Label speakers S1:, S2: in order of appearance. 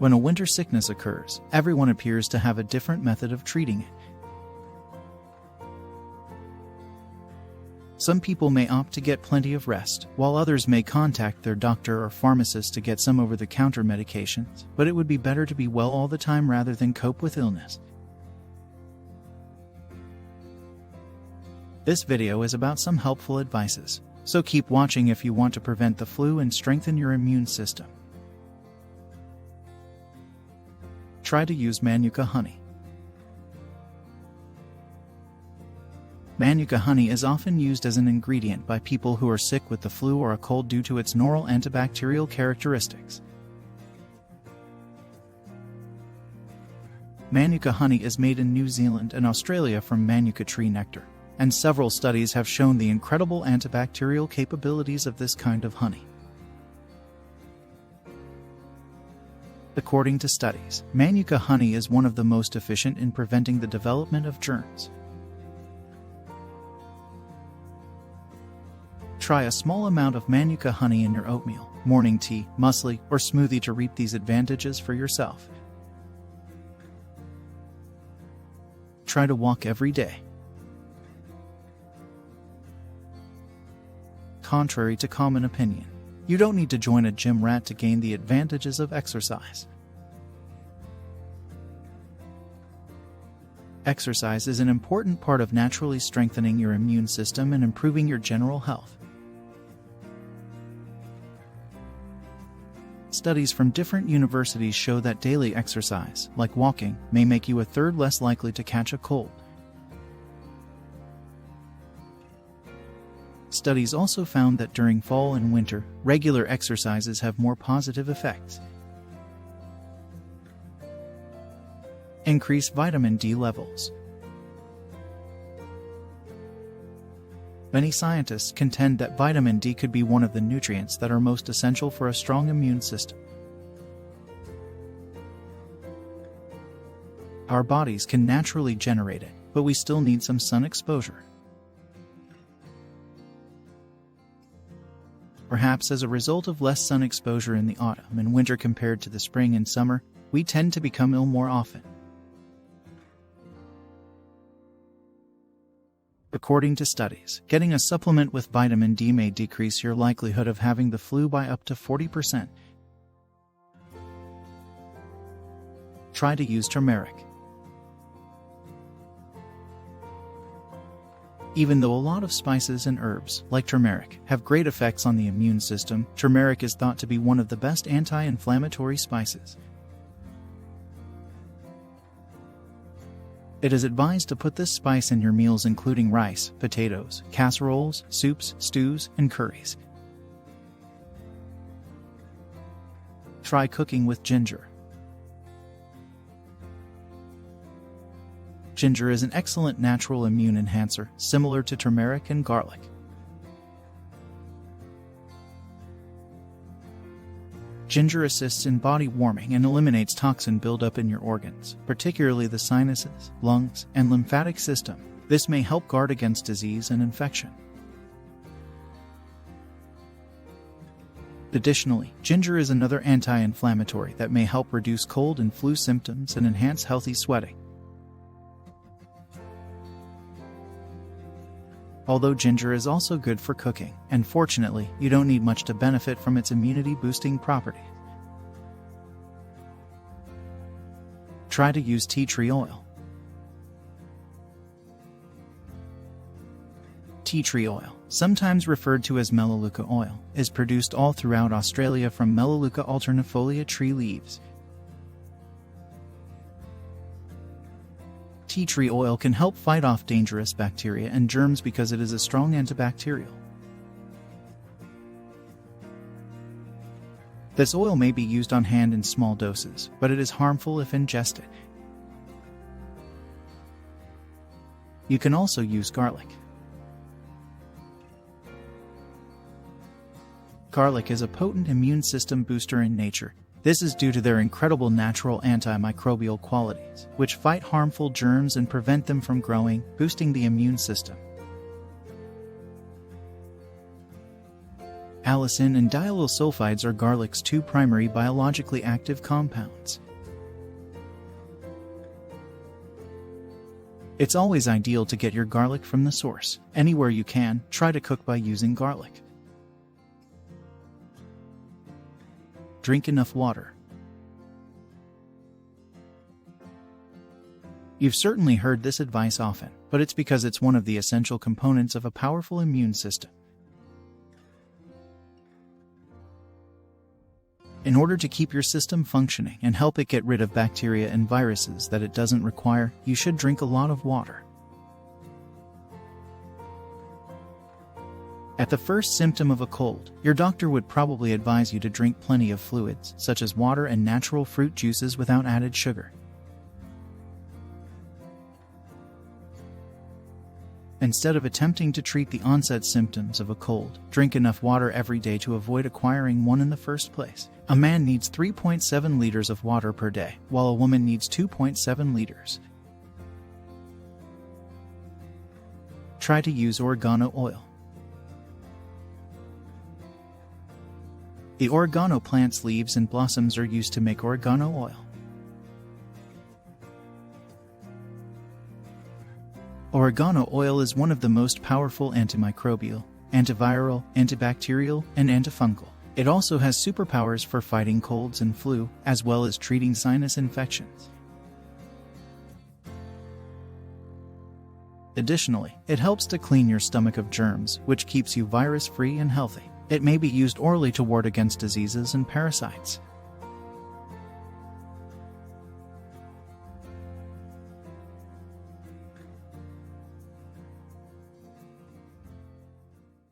S1: When a winter sickness occurs, everyone appears to have a different method of treating it. Some people may opt to get plenty of rest, while others may contact their doctor or pharmacist to get some over-the-counter medications, but it would be better to be well all the time rather than cope with illness. This video is about some helpful advices, so keep watching if you want to prevent the flu and strengthen your immune system. Try to use Manuka honey. Manuka honey is often used as an ingredient by people who are sick with the flu or a cold due to its natural antibacterial characteristics. Manuka honey is made in New Zealand and Australia from Manuka tree nectar, and several studies have shown the incredible antibacterial capabilities of this kind of honey. According to studies, Manuka honey is one of the most efficient in preventing the development of germs. Try a small amount of Manuka honey in your oatmeal, morning tea, muesli, or smoothie to reap these advantages for yourself. Try to walk every day. Contrary to common opinion, you don't need to join a gym rat to gain the advantages of exercise. Exercise is an important part of naturally strengthening your immune system and improving your general health. Studies from different universities show that daily exercise, like walking, may make you a third less likely to catch a cold. Studies also found that during fall and winter, regular exercises have more positive effects. Increase vitamin D levels. Many scientists contend that vitamin D could be one of the nutrients that are most essential for a strong immune system. Our bodies can naturally generate it, but we still need some sun exposure. Perhaps as a result of less sun exposure in the autumn and winter compared to the spring and summer, we tend to become ill more often. According to studies, getting a supplement with vitamin D may decrease your likelihood of having the flu by up to 40%. Try to use turmeric. Even though a lot of spices and herbs, like turmeric, have great effects on the immune system, turmeric is thought to be one of the best anti-inflammatory spices. It is advised to put this spice in your meals including rice, potatoes, casseroles, soups, stews, and curries. Try cooking with ginger. Ginger is an excellent natural immune enhancer, similar to turmeric and garlic. Ginger assists in body warming and eliminates toxin buildup in your organs, particularly the sinuses, lungs, and lymphatic system. This may help guard against disease and infection. Additionally, ginger is another anti-inflammatory that may help reduce cold and flu symptoms and enhance healthy sweating. Although ginger is also good for cooking, and fortunately, you don't need much to benefit from its immunity-boosting properties. Try to use tea tree oil. Tea tree oil, sometimes referred to as Melaleuca oil, is produced all throughout Australia from Melaleuca alternifolia tree leaves. Tea tree oil can help fight off dangerous bacteria and germs because it is a strong antibacterial. This oil may be used on hand in small doses, but it is harmful if ingested. You can also use garlic. Garlic is a potent immune system booster in nature. This is due to their incredible natural antimicrobial qualities, which fight harmful germs and prevent them from growing, boosting the immune system. Allicin and diallyl sulfides are garlic's two primary biologically active compounds. It's always ideal to get your garlic from the source. Anywhere you can, try to cook by using garlic. Drink enough water. You've certainly heard this advice often, but it's because it's one of the essential components of a powerful immune system. In order to keep your system functioning and help it get rid of bacteria and viruses that it doesn't require, you should drink a lot of water. At the first symptom of a cold, your doctor would probably advise you to drink plenty of fluids, such as water and natural fruit juices without added sugar. Instead of attempting to treat the onset symptoms of a cold, drink enough water every day to avoid acquiring one in the first place. A man needs 3.7 liters of water per day, while a woman needs 2.7 liters. Try to use oregano oil. The oregano plant's leaves and blossoms are used to make oregano oil. Oregano oil is one of the most powerful antimicrobial, antiviral, antibacterial, and antifungal. It also has superpowers for fighting colds and flu, as well as treating sinus infections. Additionally, it helps to clean your stomach of germs, which keeps you virus-free and healthy. It may be used orally to ward against diseases and parasites.